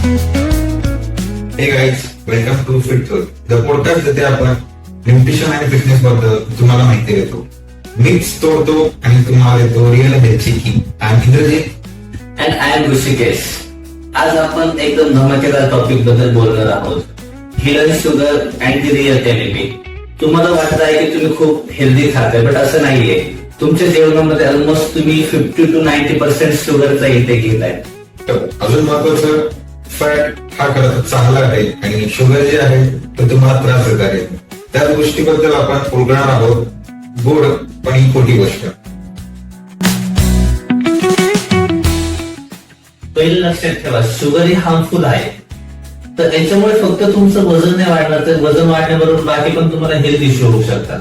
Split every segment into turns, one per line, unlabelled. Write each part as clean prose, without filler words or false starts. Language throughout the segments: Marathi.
हे गाईज, वेलकम टू फिट थोर द पॉडकास्ट, जिथे आपण न्यूट्रिशन आणि फिटनेस बद्दल तुम्हाला माहिती देतो, मिक्स तोडतो आणि तुम्हाला देतो रिअल हेल्थची की. I am Indrajit
and I am Rishikesh. आज आपण एकदम धमाकेदार टॉपिक बद्दल बोलणार आहोत, hidden sugar and the real enemy. तुम्हाला वाटत आहे की तुम्ही खूप हेल्दी खाताय, बट असं नाहीये. तुमच्या जेवणामध्ये ऑलमोस्ट तुम्ही 50 to 90% शुगरचा इंटेक घेताय.
अजून महत्वाचं, फॅट हा खरं चांगला आहे आणि शुगर जे आहे ते तुम्हाला त्रास देत आहे. त्याच गोष्टीबद्दल आपण बोलणार आहोत. गोड पण ही खोटी गोष्ट.
पहिलं लक्षात ठेवा, शुगर ही हार्मफुल आहे. तर याच्यामुळे फक्त तुमचं वजन नाही वाढणार, तर वजन वाढण्याबरोबर बाकी पण तुम्हाला हेल्थ इश्यू होऊ शकतात.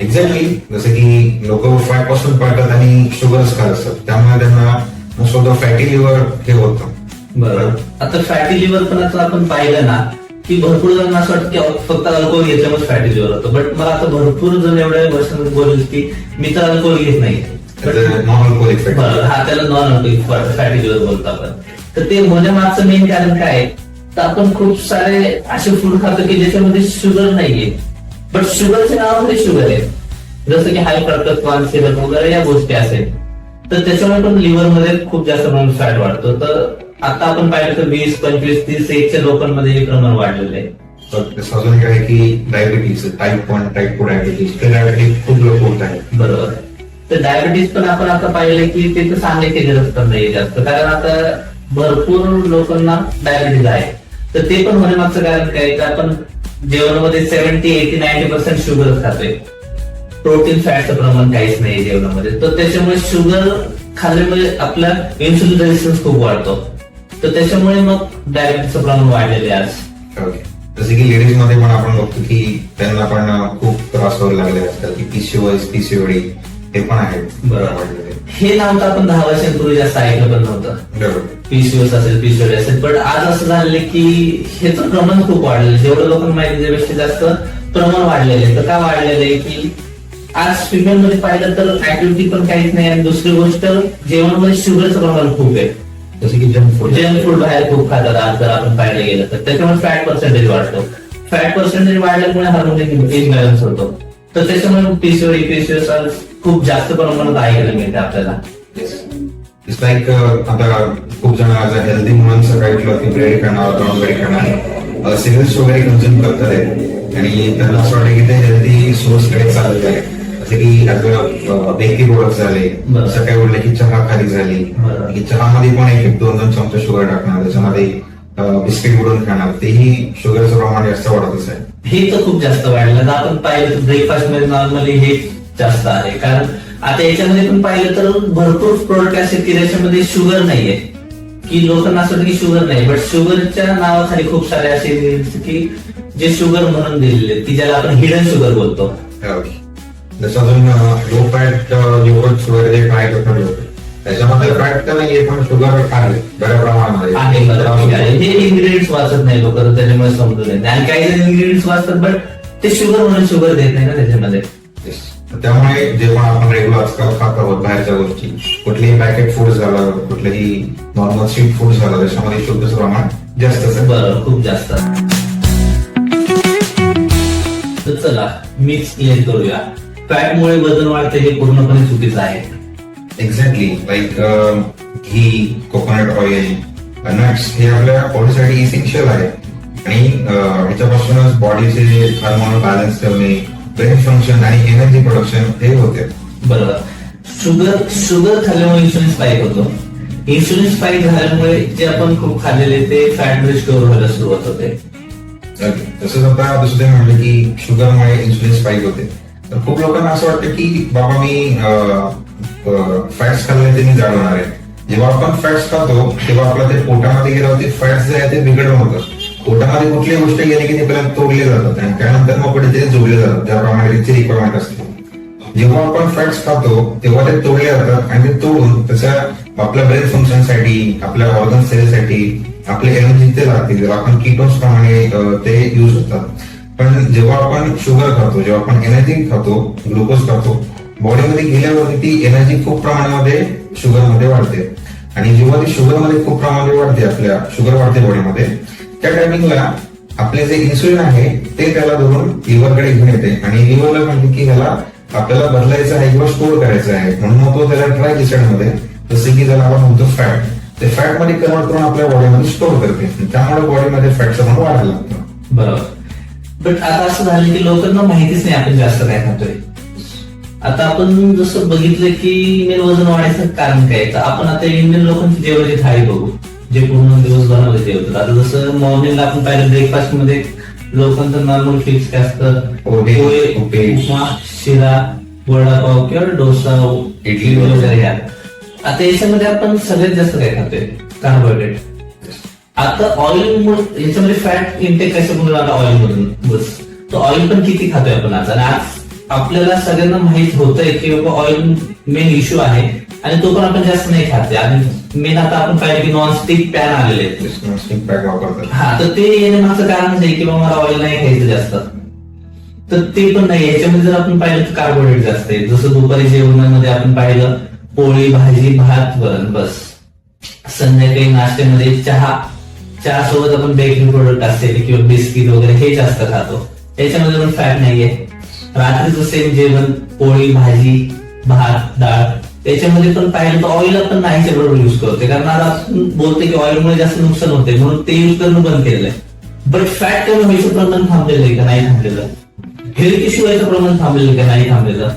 एक्झॅक्टली, जसं की लोक फॅट पासून पाळतात आणि शुगरच खात असतात, त्यामुळे त्यांना most of the fatty liver हे होतं.
बरोबर. आता फॅटी लिव्हर पण आता आपण पाहिलं ना की भरपूर जण असं वाटतं की फक्त अल्कोहोल घेतल्यामुळे फॅटी लिव्हर होतं. बट मला आता भरपूर जण एवढ्या वर्षांमध्ये बोलले की मी तर अल्कोहोल घेत नाही.
Non alcoholic fatty.
हा, त्याला नॉन अल्कोहोलिक फॅटी लिव्हर बोलतो आपण. तर ते होण्यामागचं मेन कारण काय आहे, तर आपण खूप सारे असे फूड खातो की ज्याच्यामध्ये शुगर नाहीये, बट शुगरच्या नावामध्ये शुगर आहे. जसं की हाय फ्रक्टोज कॉर्न सिरप वगैरे या गोष्टी असेल, तर त्याच्यामुळे पण लिव्हर मध्ये खूप जास्त प्रमाणात फॅट वाढतो. तर आता आपण पाहिलं तर 20, 25, 30 एजच्या लोकांमध्ये हे प्रमाण वाढलेलं आहे.
अजून काय की डायबिटीज, टाईप 1, टाईप 2 डायबिटीज, ते डायबिटीज खूप लोक होत आहेत.
बरोबर. तर डायबिटीज पण आपण आता पाहिलं की ते तर सांगायची गरज पण नाही जास्त, कारण आता भरपूर लोकांना डायबिटीज आहे. तर ते पण होण्यामागचं कारण काय, तर आपण जेवणामध्ये 70, 80, 90% शुगर खातोय. प्रोटीन फॅटचं प्रमाण काहीच नाही जेवणामध्ये. तर त्याच्यामुळे शुगर खाल्ल्यामुळे आपला इन्सुलिन रेजिस्टन्स खूप वाढतो. तर त्याच्यामुळे मग डायबिटीजचं प्रमाण वाढलेलं आहे आज.
जसे की लेडीज मध्ये पण आपण बघतो की त्यांना पण खूप त्रास व्हायला लागले असतात की पीसीओएस, पीसीओडी हे पण आहेत.
बरोबर. हे नाव तर आपण 10 वर्षांपूर्वी जास्त ऐकलं पण नव्हतं. पीसीओएस असेल, पीसीओडी असेल, पण आज असं झालेलं की ह्याचं प्रमाण खूप वाढलेलं. जेवढं लोकांना माहिती त्यापेक्षा जास्त प्रमाण वाढलेलं आहे. तर का वाढलेलं आहे की आज फिमेल मध्ये पाहिलं तर ऍक्टिव्हिटी पण काहीच नाही, आणि दुसरी गोष्ट जेवणामध्ये शुगरचं प्रमाण खूप आहे.
जसे की जंक फूड
बाहेर खूप खातात आज जर आपण पाहायला गेलं तर, त्याच्यामुळे फॅट पर्सेंटेज वाढतो. फॅट पर्सेंटेज वाढल्यामुळे हार्मोन इम्बॅलन्स होतो. तर त्याच्यामुळे पीसीओडी, पीसीओएस खूप जास्त प्रमाणात ऐकायला मिळते आपल्याला.
इट्स लाईक आता खूप जण आज हेल्दी म्हणून सकाळी उठलं की ब्रेड खाणार, ब्राऊन ब्रेड खाणार, सिरियल्स वगैरे कंझ्युम करतात आहेत आणि त्यांना असं वाटतं की ते हेल्दी सोर्स कडे चालत आहे. जसे की बेकरी प्रोडक्ट झाले, सकाळी उठले की चहा खाली झाली, की चहामध्ये पण 1-2 चमचे शुगर टाकणार, त्याच्यामध्ये बिस्किट बुडून खाणार, तेही शुगरचं प्रमाण जास्त वाढतच आहे.
हे तर खूप जास्त वाढलं. तर आपण पाहिलं तर ब्रेकफास्ट मध्ये नॉर्मली हे जास्त आहे, कारण आता याच्यामध्ये पण पाहिलं तर भरपूर प्रोडक्ट असे की त्याच्यामध्ये शुगर नाहीये, की लोकांना असं वाटतं की शुगर नाही, बट शुगरच्या नावाखाली खूप सारे असे की जे शुगर म्हणून दिलेले, की ज्याला आपण हिडन शुगर बोलतो.
जसं अजून लो फॅट योगर्ट्स वगैरे ट्राय करतात लोक, त्याच्यामध्ये फॅट तर नाहीये पण शुगर आहे बऱ्या प्रमाणामध्ये
आहे. हे इन्ग्रेडियंट्स वाचत नाही लोक, तर त्याच्यामुळे समजून येत नाही. आणि काही जण इन्ग्रेडियंट्स वाचतात बट ते शुगर म्हणून शुगर देत नाही ना त्याच्यामध्ये.
त्यामुळे जे पण आपण रेग्युलर आजकाल खात आहोत बाहेरच्या गोष्टी, कुठलेही पॅकेट फूड झालं, कुठलेही नॉर्मल स्ट्रीट फूड झालं, त्याच्यामध्ये शुगरचं प्रमाण जास्त आहे.
बरोबर, खूप जास्त. तर चला मिक्स क्लिअर करूया. फॅटमुळे वजन वाढते हे पूर्णपणे चुकीचं आहे.
एक्झॅक्टली, लाईक घी, कोकोनट ऑइल, नट्स हे आपल्या बॉडीसाठी इसेन्शियल आहे आणि ह्याच्यापासूनच बॉडीचे हार्मोनल बॅलन्स ठेवणे, ब्रेन फंक्शन आणि एनर्जी प्रोडक्शन हे होते.
बरोबर. शुगर खाल्ल्यामुळे इन्सुलिन स्पाइक होतो. इन्सुलिन स्पाइक झाल्यामुळे जे आपण खूप खाल्लेले ते फॅट स्टोअर व्हायला सुरुवात होते.
तसंच आता दुसरे म्हणले की शुगरमुळे इन्सुलिन स्पाइक होते. तर खूप लोकांना असं वाटतं की बाबा मी फॅट्स खाल्ले ते मी जाड होणार आहे. जेव्हा आपण फॅट्स खातो तेव्हा आपल्या ते पोटामध्ये गेल्यावरती फॅट्स जे आहे ते बिघडून होतं. पोटामध्ये कुठलीही गोष्ट गेली की ते पहिल्यांदा तोडले जातात आणि त्यानंतर मग कुठेतरी जोडले जातात, ज्याप्रमाणे त्याची रिक्वायरमेंट असते. जेव्हा आपण फॅट्स खातो तेव्हा ते तोडले जातात आणि ते तोडून त्याच्या आपल्या ब्रेन फंक्शनसाठी, आपल्या ऑर्गन सेलसाठी, आपले एनर्जी ते लागते, जेव्हा आपण कीटोन्स प्रमाणे ते युज होतात. पण जेव्हा आपण शुगर खातो, जेव्हा आपण एनर्जी खातो, ग्लुकोज खातो, बॉडीमध्ये गेल्यावरती ती एनर्जी खूप प्रमाणामध्ये शुगरमध्ये वाढते. आणि जेव्हा ती शुगरमध्ये खूप प्रमाणात वाढते, आपल्या शुगर वाढते बॉडीमध्ये, त्या टायमिंगला आपले जे इन्सुलिन आहे ते त्याला धरून लिव्हरकडे घेऊन येते आणि लिव्हरला म्हणते की ह्याला आपल्याला बदलायचं आहे किंवा स्टोअर करायचं आहे, म्हणून मग तो त्याला ट्रायग्लिसराइड मध्ये, जसं की ज्याला आपण म्हणतो फॅट, ते फॅट मध्ये कन्वर्ट करून आपल्या बॉडीमध्ये स्टोअर करते. त्यामुळे बॉडीमध्ये फॅटचं प्रमाण वाढायला लागतं.
बरोबर. बट आता असं झालं की लोकांना माहितीच नाही आपण जास्त काय खातोय. आता आपण जसं बघितलं की मेन वजन वाढायचं कारण काय, तर आपण आता इंडियन लोकांची जेवणाची थाळी बघू, जे पूर्ण दिवसभरामध्ये जेवतात. आता जसं मॉर्निंगला आपण पाहिलं ब्रेकफास्ट मध्ये लोकांचं नॉर्मल फिक्स काय असतं,
पोहे,
पोहे, उपमा, शिरा, वडापाव किंवा डोसा, इडली वगैरे घ्या. आता याच्यामध्ये आपण सगळ्यात जास्त काय खातोय, कार्बोहायड्रेट. आता ऑइल मुळे याच्यामध्ये फॅट इंटेक कशामुळे आला, ऑइल मधून बस. तर ऑइल पण किती खातोय आपण आज, आणि आज आपल्याला सगळ्यांना माहित होतंय की बाबा ऑइल मेन इश्यू आहे आणि तो पण आपण जास्त नाही खाते. आणि मेन आता आपण पाहिलं की नॉनस्टिक पॅन आलेले आहेत,
नॉनस्टिक पॅन वापरतात.
हा, तर ते येण्यामागचं कारण आहे की बाबा मला ऑइल नाही खायचं जास्त. तर ते पण नाही, याच्यामध्ये जर आपण पाहिलं तर कार्बोहायड्रेट जास्त आहे. जसं दुपारी जेवणामध्ये आपण पाहिलं पोळी, भाजी, भात, वरण, बस. संध्याकाळी नाश्त्यामध्ये चहा सोबत आपण बेकरी प्रोडक्ट असतील किंवा बिस्किट वगैरे हे जास्त खातो, याच्यामध्ये पण फॅट नाहीये. रात्रीचं सेम जेवण, पोळी, भाजी, भात, डाळ, त्याच्यामध्ये पण पाहिलं तर ऑइल आपण नाहीच्या बरोबर युज करतोय, कारण आता आपण बोलतोय की ऑइलमुळे जास्त नुकसान होते म्हणून ते युज करणं बंद केलेलं आहे. बट फॅट कमी व्हायचं प्रमाण थांबलेलं आहे का, नाही थांबलेलं. हेल्थ इश्यू व्हायचं प्रमाण थांबलेलं का, नाही थांबलेलं.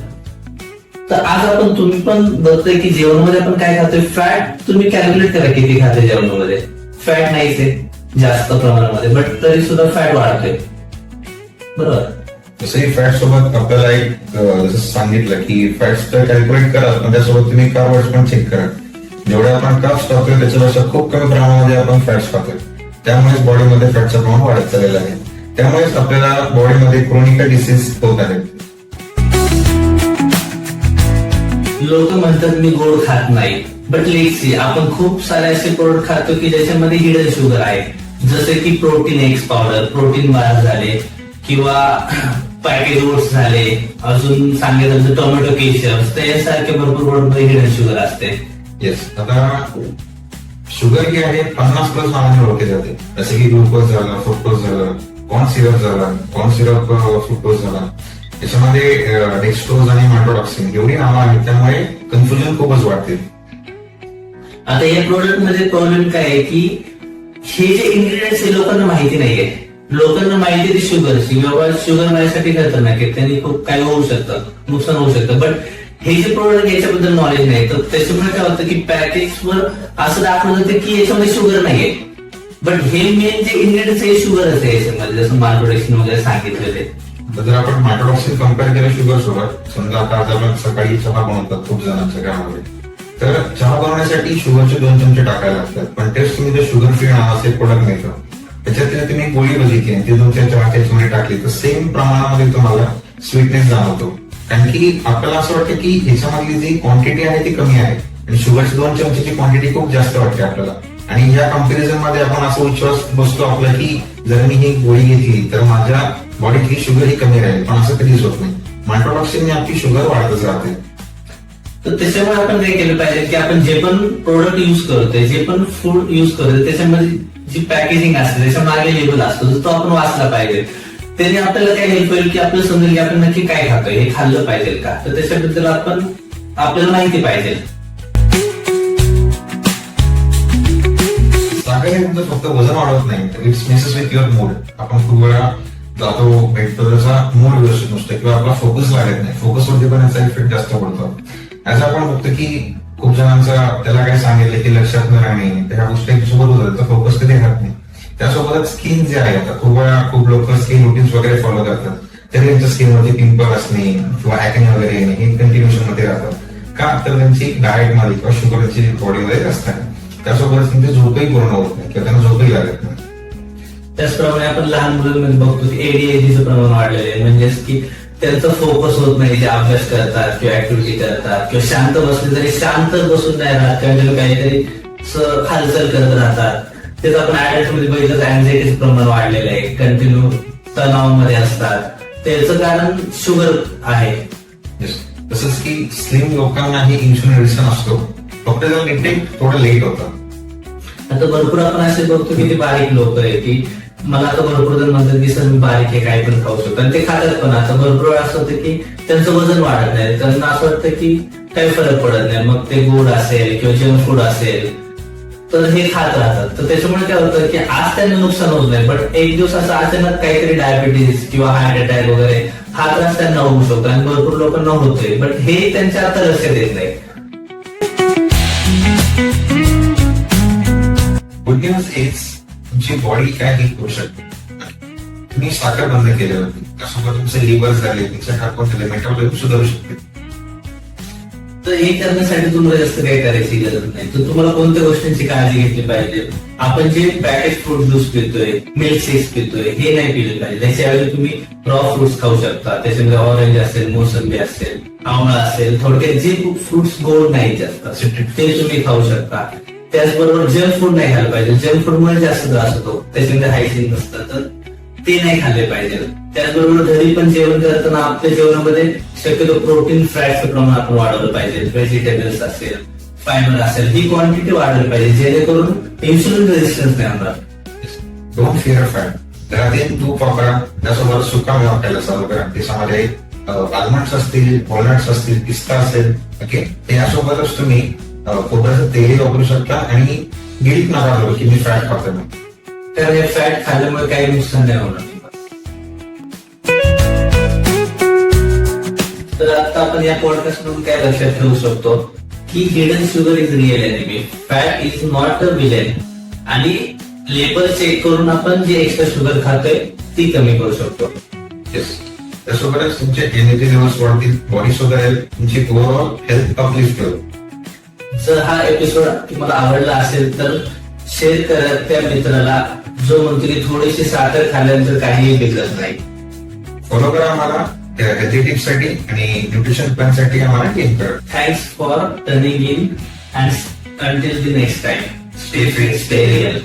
तर आज आपण, तुम्ही पण बघतोय की जेवणामध्ये आपण काय खातोय, फॅट तुम्ही कॅल्क्युलेट करा किती खाते जेवणामध्ये. फॅट नाहीच आहे जास्त प्रमाणामध्ये, बट तरी सुद्धा फॅट वाढतोय. बरोबर.
जसंही फॅट सोबत आपल्याला एक जसं सांगितलं की फॅट्स तर कॅल्क्युलेट करा, पण त्यासोबत तुम्ही कार्ब्स पण चेक करा. जेवढे आपण कार्ब्स खातोय त्याच्यापेक्षा खूप कमी प्रमाणामध्ये आपण फॅट्स खातोय, त्यामुळेच बॉडीमध्ये फॅटचं प्रमाण वाढत चाललेलं आहे. त्यामुळेच आपल्याला बॉडीमध्ये क्रोनिक डिसीज होत आहेत.
लोक म्हणतात मी गोड खात नाही, बट लेट्स सी, आपण खूप सारे असे प्रोडक्ट खातो की ज्याच्यामध्ये हिडन शुगर आहे, जसे की protein x powder, protein bar झाले किंवा पॅकेज ओट्स झाले, अजून सांगितलं तर टोमॅटो केशर्स, त्यासारखे भरपूर प्रोडक्ट हिडन शुगर असते.
येस, आता शुगर जी आहे 50+ नावाने ओळखली जाते, जसे की ग्लुकोज झालं, फ्रुक्टोज झालं, कॉर्न सिरप झालं, कॉर्न सिरप फ्रुक्टोज झाला. त्याच्यामध्ये डेक्स्ट्रोज आणि मायक्रोटॉक्सिन एवढी नावं आहेत, त्यामुळे कन्फ्युजन खूपच वाढते.
आता या प्रोडक्ट मध्ये प्रॉब्लेम काय आहे की हे जे इन्ग्रेडियंट्स हे लोकांना माहिती नाहीये. लोकांना माहिती आहे शुगरची, बाबा शुगर माझ्यासाठी खतरनाक आहे, त्यांनी खूप काही होऊ शकतं, नुकसान होऊ शकतं. बट हे जे प्रोडक्ट याच्याबद्दल नॉलेज नाही, तर त्याच्यामुळे काय होतं की पॅकेजवर असं दाखवलं जातं की याच्यामध्ये शुगर नाहीये, बट हे मेन जे इन्ग्रेडियंट्स आहे शुगरच आहे याच्यामध्ये, जसं मायक्रोटॉक्सिन वगैरे सांगितलेले.
जर आपण मायक्रोटॉक्सिन कम्पेअर केलं शुगर सोबत, समजा आता आज आपण सकाळी चहा बनवतात खूप जणांच्या घरामध्ये, तर चहा बनवण्यासाठी शुगरचे 2 चमचे टाकायला लागतात. पण तेच तुम्ही जर शुगर फ्री नावाचे प्रोडक्ट मिळतं, त्याच्यात तुम्ही गोळी बघितली आणि ती तुमच्या चहाच्या याच्यामध्ये टाकली तर सेम प्रमाणामध्ये तुम्हाला स्वीटनेस जाणवतो. कारण की आपल्याला असं वाटतं की ह्याच्यामधली जी क्वांटिटी आहे ती कमी आहे आणि शुगरची 2 चमचेची क्वांटिटी खूप जास्त वाटते आपल्याला. आणि या कम्पॅरिझन मध्ये आपण असा विश्वास बसतो आपला की जर मी ही गोळी घेतली तर माझ्या बॉडीतली शुगर ही कमी राहील, पण असं कधीच होत नाही. मायक्रोटॉक्सिनने आपली शुगर वाढतच राहते.
तर त्याच्यामुळे आपण काय केलं पाहिजे की आपण जे पण प्रोडक्ट युज करतोय, जे पण फूड युज करतोय, त्याच्यामध्ये जी पॅकेजिंग असते त्याच्या मागे लेबल असतो, तो आपण वाचला पाहिजे. त्याने आपल्याला काय हेल्प होईल की आपल्याला समजेल की आपण नक्की काय खातोय, हे खाल्लं पाहिजे का, तर त्याच्याबद्दल आपल्याला माहिती पाहिजे.
साखर हे तुमचं फक्त वजन वाढवत नाही, it's messes with your mood. आपण खूप वेळा जातो भेटतो, त्याचा मूड व्यवस्थित नसतो किंवा आपला फोकस लागत नाही, फोकसवरती पण याचा इफेक्ट जास्त पडतो. याचा आपण बघतो की खूप जणांचा त्याला काय सांगितलं की लक्षात न राहणे, त्या गोष्टी सोबत होतात, तर फोकस कधी राहत नाही. त्यासोबतच स्किन जे आहे, आता खूप लोक स्किन रुटीन्स वगैरे फॉलो करतात, तरी त्यांच्या स्किनवरती पिंपल असणे किंवा ऍक्ने वगैरे येणे हे कंटिन्युएशन मध्ये राहतात. का, तर त्यांची डाएट मध्ये किंवा शुगरची बॉडीमध्ये असतात. त्यासोबतच त्यांची झोपही पूर्ण होत नाही किंवा त्यांना झोपही लागत नाही.
त्याचप्रमाणे आपण लहान मुलांमध्ये बघतो की एडीएचडीचं प्रमाण वाढलेलं आहे, म्हणजेच की त्यांचा फोकस होत नाही, जे अभ्यास करतात किंवा ऍक्टिव्हिटी करतात किंवा शांत बसले तरी शांत बसून नाही राहत, किंवा काहीतरी हालचाल करत राहतात. तेच आपण ऍडल्ट मध्ये बघितलं तर अँझायटीचं प्रमाण वाढलेलं आहे, कंटिन्यू तणावामध्ये असतात, त्याचं कारण शुगर आहे.
तसंच की स्लिम लोकांनाही इन्सुलिन रेझिस्टन्स असतो, फक्त त्याचं इंटेक थोडं लेट होतं.
आता भरपूर आपण असे बघतो की ते बारीक लोक आहे की मला आता भरपूर जण म्हणतात की सर मी बारीक आहे काय पण खाऊ शकतो आणि ते खातात पण. आता भरपूर वेळा असं होतं की त्यांचं वजन वाढत नाही, त्यांना असं वाटतं की काही फरक पडत नाही, मग ते गोड असेल किंवा जंक फूड असेल तर हे खात राहतात. तर त्याच्यामुळे काय होतं की आज त्यांना नुकसान होत नाही, पण एक दिवस असं अचानक काहीतरी डायबिटीज किंवा हार्ट अटॅक वगैरे हा त्रास त्यांना होऊ शकतो आणि भरपूर लोकांना होतोय, बट हे त्यांच्या आता लक्षात येत नाही.
गुड न्यूज इज तुमची बॉडी काय हे करू शकते. तुम्ही साखर बंद केली होती, त्यासोबत तुमचे लिव्हर झाले, तुमचे हार्मोन झाले, मेटाबॉलिझम सुधारू शकते.
तर हे करण्यासाठी तुम्हाला जास्त काही करायची गरज नाही. तर तुम्हाला कोणत्या गोष्टींची काळजी घेतली पाहिजे. आपण जे पॅकेज फ्रूट ज्यूस पितोय, मिल्क शेक्स पितोय, हे नाही पिले पाहिजे. त्याच्याऐवजी तुम्ही रॉ फ्रुट्स खाऊ शकता. त्याच्यामध्ये ऑरेंज असेल, मोसंबी असेल, आवळा असेल, थोडक्यात जे फ्रुट्स गोड नाही जास्त ते तुम्ही खाऊ शकता. त्याचबरोबर जंक फूड नाही खायला पाहिजे. जंक फूड मुळे जास्त त्रास होतो, त्याच्यामध्ये हायजीन नसतं, तर ते नाही खाल्ले पाहिजे. त्याचबरोबर घरी पण जेवण करताना आपल्या जेवणामध्ये शक्यतो प्रोटीन फॅटचं प्रमाण आपण वाढवलं पाहिजे. व्हेजिटेबल्स असेल, फायबर असेल, ही क्वांटिटी वाढवली पाहिजे जेणेकरून इन्सुलिन रेजिस्टन्स नाही होणार.
Don't fear fat. घरातील तूप वापरा, त्यासोबत सुका मेवा खायला चालू करा. त्याच्यामध्ये आल्मंड्स असतील, वॉलनट्स असतील, पिस्ता असेल, ओके. यासोबतच तुम्ही खोबऱ्याचं तेलही वापरू शकता आणि गिल्ट नका करू की मी फॅट खातो ना.
तर हे फॅट खाल्ल्यामुळे काही नुकसान नाही होणार. तर आता आपण या पॉडकास्ट मधून काय लक्षात ठेवू शकतो की hidden sugar is real enemy, fat is not a villain. आणि लेबल चेक करून आपण जे एक्स्ट्रा शुगर खातोय ती कमी करू शकतो.
त्यासोबतच तुमचे एनर्जी लेवल्स वाढतील, बॉडी सुधारेल, तुमची ओव्हरऑल हेल्थ अपलिफ्ट होईल.
जर हा एपिसोड तुम्हाला आवडला असेल तर शेअर करा त्या मित्राला जो म्हणतो की थोडीशी साखर खाल्ल्यानंतर काहीही बिघडत नाही.
फॉलो करा आम्हाला हेल्थी टिप्स साठी आणि न्यूट्रिशन प्लॅन साठी आम्हाला टीम करा.
Thanks for turning in and until the next time stay fit stay real.